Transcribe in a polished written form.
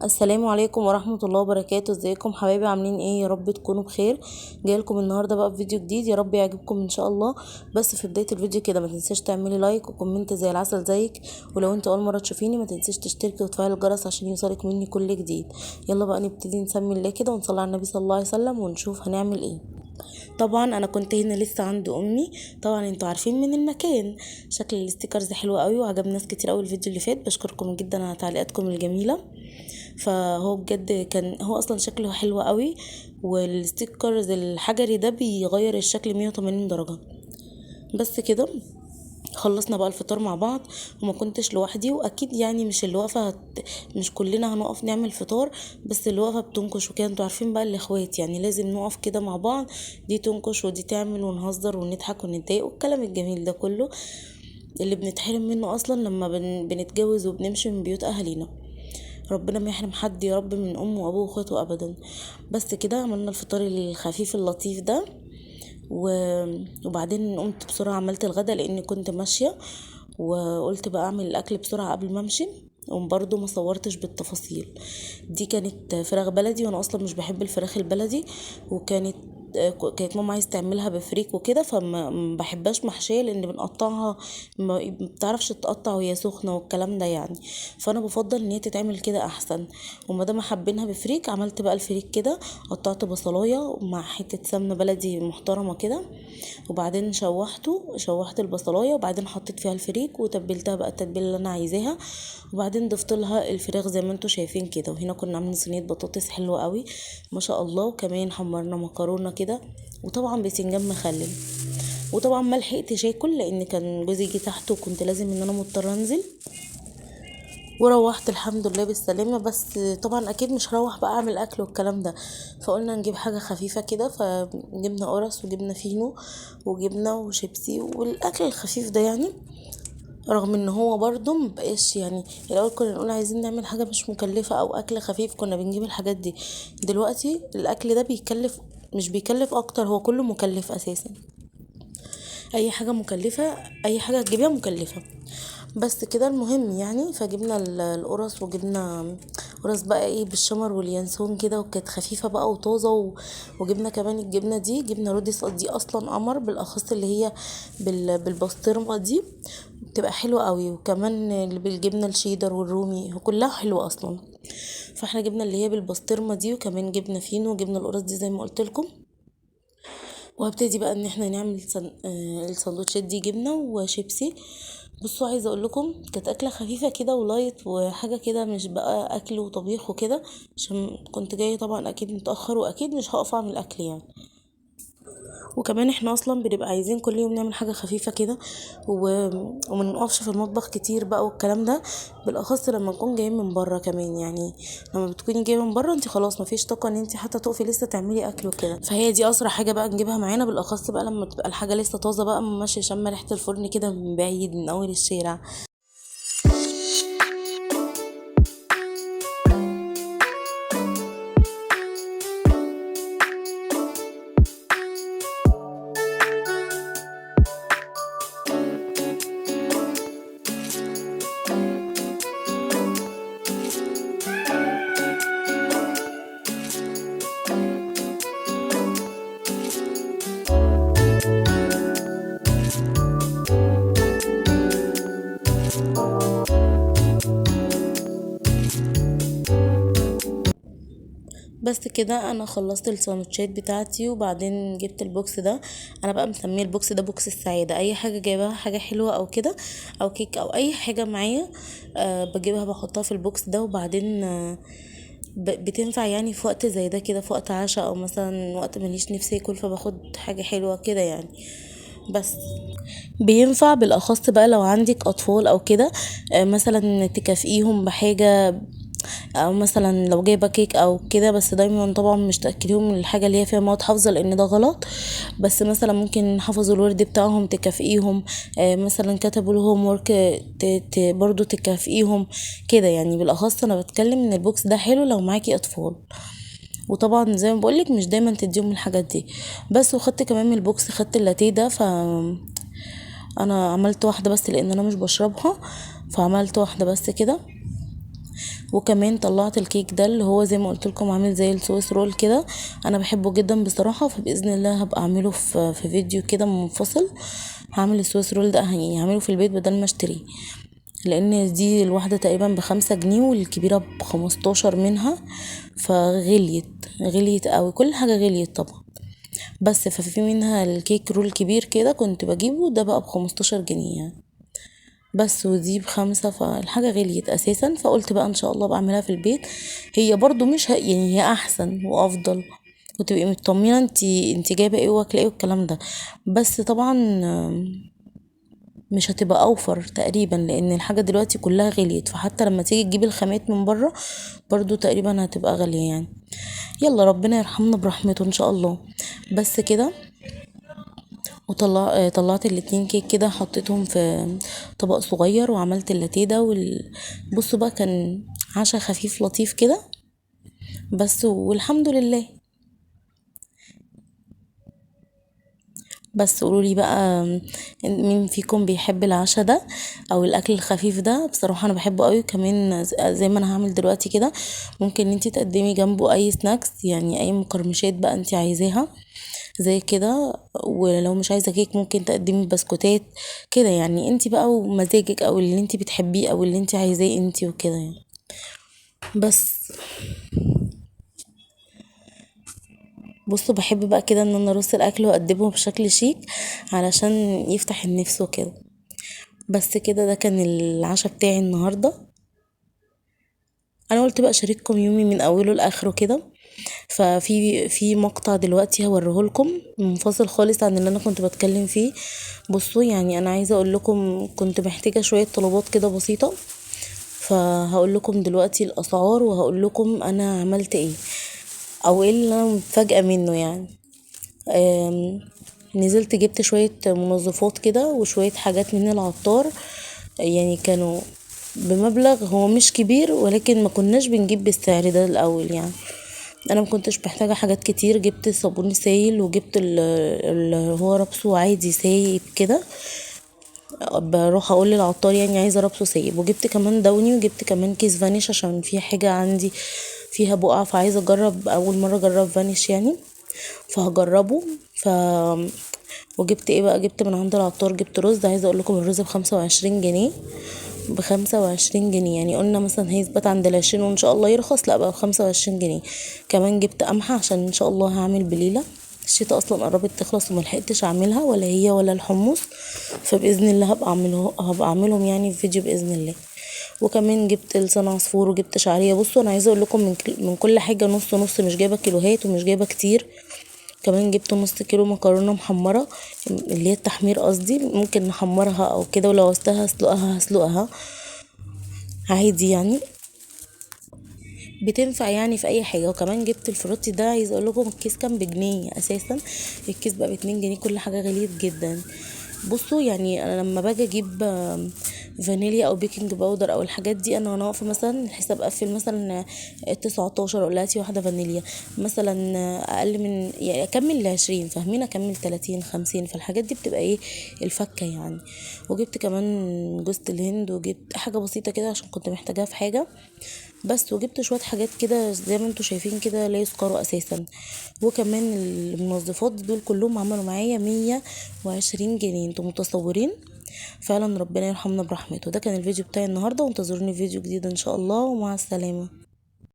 السلام عليكم ورحمة الله وبركاته. ازيكم حبايبي؟ عاملين ايه؟ يا رب تكونوا بخير. جايلكم النهاردة بقى بفيديو جديد، يا رب يعجبكم ان شاء الله. بس في بداية الفيديو كده ما تنساش تعملي لايك وكومنت زي العسل زيك، ولو انت اول مرة تشوفيني ما تنساش تشتركي وتفعلي الجرس عشان يوصلك مني كل جديد. يلا بقى نبتدي نسمي الله كده ونصلي على النبي صلى الله عليه وسلم ونشوف هنعمل ايه. طبعا انا كنت هنا لسه عند امي. طبعا انتوا عارفين من المكان. شكل الاستيكرز حلو قوي وعجب ناس كتير قوي الفيديو اللي فات، بشكركم جدا على تعليقاتكم الجميله. فهو بجد كان هو اصلا شكله حلو قوي، والستيكرز الحجري ده بيغير الشكل 180 درجه. بس كده خلصنا بقى الفطار مع بعض، وما كنتش لوحدي، واكيد يعني مش اللي واقفه مش كلنا هنقف نعمل فطار، بس اللي واقفه بتنكش وكده. انتوا عارفين بقى الاخوات يعني لازم نقف كده مع بعض، دي تنكش ودي تعمل، ونهزر ونضحك ونتضايق والكلام الجميل ده كله اللي بنتحرم منه اصلا لما بنتجوز وبنمشي من بيوت اهالينا. ربنا ما يحرم حد يا رب من امه وابوه واخواته ابدا. بس كده عملنا الفطار الخفيف اللطيف ده وبعدين قمت بسرعة عملت الغدا لاني كنت ماشية، وقلت بقى اعمل الاكل بسرعة قبل ما امشي. وبرضه ما صورتش بالتفاصيل. دي كانت فراخ بلدي وانا اصلا مش بحب الفراخ البلدي، وكانت كانت ماما عايز تعملها بفريك وكده، فما ما بحبهاش محشيه لان بنقطعها ما بتعرفش تقطع وهي سخنه والكلام ده يعني. فانا بفضل ان هي تتعمل كده احسن. وما دام حابينها بفريك عملت بقى الفريك كده، قطعت بصلايه مع حته سمنه بلدي محترمه كده، وبعدين شوحت البصلايه، وبعدين حطيت فيها الفريك وتبلتها بقى التتبيله اللي انا عايزاها، وبعدين ضفت لها الفراخ زي ما انتم شايفين كده. وهنا كنا عاملين صينيه بطاطس حلوه قوي ما شاء الله، وكمان حمرنا مكرونه كده، وطبعا باذنجان مخلل، وطبعا ما لحقتش اكل لان كان جوزي جه تحت وكنت لازم ان انا مضطره انزل. وروحت الحمد لله بالسلامة. بس طبعا اكيد مش هروح بقى اعمل اكل والكلام ده، فقلنا نجيب حاجة خفيفة كده، فجبنا قرص وجبنا فينو وجبنا وشيبسي والاكل الخفيف ده يعني. رغم ان هو برضو مبقاش يعني، الاول كنا نقول عايزين نعمل حاجة مش مكلفة او اكل خفيف كنا بنجيب الحاجات دي. دلوقتي الاكل ده بيكلف، مش بيكلف اكتر، هو كله مكلف اساسا. اي حاجة مكلفة، اي حاجة تجيبيها مكلفة. بس كده المهم يعني، فجبنا القرص وجبنا قرص بقى ايه بالشمر واليانسون كده، وكانت خفيفة بقى وطازة وجبنا كمان الجبنة دي جبنة رودس، دي اصلا قمر بالاخص اللي هي بالبسطرمة دي بتبقى حلوة قوي، وكمان اللي بالجبنة الشيدر والرومي كلها حلوة اصلا. فاحنا جبنا اللي هي بالبسطرمة دي، وكمان جبنا فينو وجبنا القرص دي زي ما قلت لكم. وهبتدي بقى ان احنا نعمل السندوتشات دي جبنه وشيبسي. بصوا عايزه اقول لكم كانت اكله خفيفه كده ولايت وحاجه كده، مش بقى اكل وطبيخ وكده، عشان كنت جايه طبعا اكيد متاخر واكيد مش هقف اعمل اكل يعني. وكمان احنا اصلا بنبقى عايزين كل يوم نعمل حاجه خفيفه كده وما نقفش في المطبخ كتير بقى والكلام ده، بالاخص لما نكون جايين من بره كمان يعني. لما بتكوني جايه من بره انت خلاص مفيش طاقه ان انت حتى تقفي لسه تعملي اكل وكده، فهي دي اسرع حاجه بقى نجيبها معانا، بالاخص بقى لما تبقى الحاجه لسه طازه بقى ماشيه شامه ريحه الفرن كده من بعيد من اول الشارع. بس كده انا خلصت الساندوتشات بتاعتي، وبعدين جبت البوكس ده. انا بقى مسميه البوكس ده بوكس السعاده. اي حاجه جايباها حاجه حلوه او كده او كيك او اي حاجه معايا بجيبها بحطها في البوكس ده، وبعدين بتنفع يعني في وقت زي ده كده، في وقت عشاء او مثلا وقت ماليش نفسي اكل فباخد حاجه حلوه كده يعني. بس بينفع بالاخص بقى لو عندك اطفال او كده، مثلا تكافئيهم بحاجه، او مثلا لو جايبه كيك او كده، بس دايما طبعا مش تاكليهم الحاجه اللي هي فيها مواد حافظه لان ده غلط. بس مثلا ممكن حفظوا الورد بتاعهم تكافئيهم، مثلا كتبوا لهم ورك برضو تكافئيهم كده يعني. بالاخص انا بتكلم ان البوكس ده حلو لو معاكي اطفال، وطبعا زي ما بقولك مش دايما تديهم الحاجات دي. بس وخدت كمان من البوكس خدت اللاتيه ده، انا عملت واحده بس لان انا مش بشربها، فعملت واحده بس كده. وكمان طلعت الكيك ده اللي هو زي ما قلت لكم عامل زي السويس رول كده، انا بحبه جدا بصراحه، فباذن الله هبقى اعمله في فيديو كده منفصل. هعمل السويس رول ده يعني هعمله في البيت بدل ما اشتريه، لان دي الواحده تقريبا ب5 جنيه والكبيره ب15 منها، غليت قوي، كل حاجه غليت طبعا. بس ففي منها الكيك رول كبير كده كنت بجيبه، ده بقى ب15 جنيه يعني. بس ودي ب5، فالحاجة غليت اساسا، فقلت بقى ان شاء الله بعملها في البيت. هي برضو مش يعني هي احسن وافضل، وتبقي مطمنه انتي جايبه ايه واكله ايه والكلام ده. بس طبعا مش هتبقى اوفر تقريبا، لان الحاجه دلوقتي كلها غليت، فحتى لما تيجي تجيبي الخامات من بره برضو تقريبا هتبقى غاليه يعني. يلا ربنا يرحمنا برحمته ان شاء الله. بس كده. طلعت الاتنين كيك كده، حطيتهم في طبق صغير، وعملت اللاتيه ده بصوا بقى كان عشا خفيف لطيف كده. بس والحمد لله. بس قولولي بقى، مين فيكم بيحب العشا ده او الاكل الخفيف ده؟ بصراحه انا بحبه قوي، كمان زي ما انا هعمل دلوقتي كده ممكن انتي تقدمي جنبه اي سناكس، يعني اي مقرمشات بقى انتي عايزاها زي كده. ولو مش عايزه كيك ممكن تقدمي بسكوتات كده، يعني انتي بقى ومزاجك، او اللي انتي بتحبيه او اللي انتي عايزاه انتي وكده يعني. بس بصوا بحب بقى كده ان انا ارص الاكل واقدمه بشكل شيك علشان يفتح النفس وكده. بس كده ده كان العشاء بتاعي النهارده. انا قلت بقى اشارككم يومي من اوله لاخره كده. ففي مقطع دلوقتي هوريهولكم منفصل خالص عن اللي انا كنت بتكلم فيه. بصوا يعني انا عايزه اقول لكم كنت محتاجه شويه طلبات كده بسيطه، فهقول لكم دلوقتي الاسعار وهقول لكم انا عملت ايه، او ايه اللي انا متفاجئه منه يعني. آم، نزلت جبت شوية منظفات كده وشوية حاجات من العطار، يعني كانوا بمبلغ هو مش كبير، ولكن ما كناش بنجيب بالسعر ده الاول يعني. انا ما كنتش محتاجة حاجات كتير، جبت صابون سايل وجبت اللي هو رابسو عادي سايب كده، بروح اقول للعطار يعني عايزه رابسو سايب، وجبت كمان دوني، وجبت كمان كيس فانيش عشان في حاجه عندي فيها بقع، فعايزه اجرب اول مره اجرب فانيش يعني، فهجربه. وجبت ايه بقى، جبت من عند العطار جبت رز، عايزه اقول لكم الرز ب25 جنيه، ب25 جنيه، يعني قلنا مثلا هيثبت عند ال20 وان شاء الله يرخص، لا بقى ب25 جنيه. كمان جبت قمحة عشان ان شاء الله هعمل بليلة، الشتا اصلا قربت تخلص وملحقتش اعملها ولا هي ولا الحمص، فباذن الله هبقى اعملهم يعني في فيديو باذن الله. وكمان جبت لسان عصفور وجبت شعريه. بصوا انا عايزه اقول لكم من كل حاجه نص نص، مش جايبه كيلوهات ومش جايبه كتير. كمان جبت نص كيلو مكرونه محمره، اللي هي التحمير قصدي، ممكن نحمرها او كده، ولو عوزتها هسلقها عادي يعني، بتنفع يعني في اي حاجه. وكمان جبت الفروتي ده، عايز اقول لكم الكيس كان بجنيه اساسا، الكيس بقى ب2 جنيه، كل حاجه غليت جدا. بصوا يعني انا لما باجي اجيب فانيليا او بيكنج باودر او الحاجات دي، انا واقفه مثلا الحساب قفل مثلا 19، اقول لها هاتي واحده فانيليا مثلا، اقل من يعني اكمل ل20 فاهمين، اكمل 30 50، فالحاجات دي بتبقى ايه الفكه يعني. وجبت كمان جوز الهند، وجبت حاجه بسيطه كده عشان كنت محتاجاها في حاجه بس. وجبت شويه حاجات كده زي ما انتوا شايفين كده لا يذكروا اساسا. وكمان المنظفات دول كلهم عملوا معايا 120 جنيه، انتوا متصورين؟ فعلا ربنا يرحمنا برحمته. ده كان الفيديو بتاعي النهارده، وانتظروني في فيديو جديد ان شاء الله، ومع السلامه.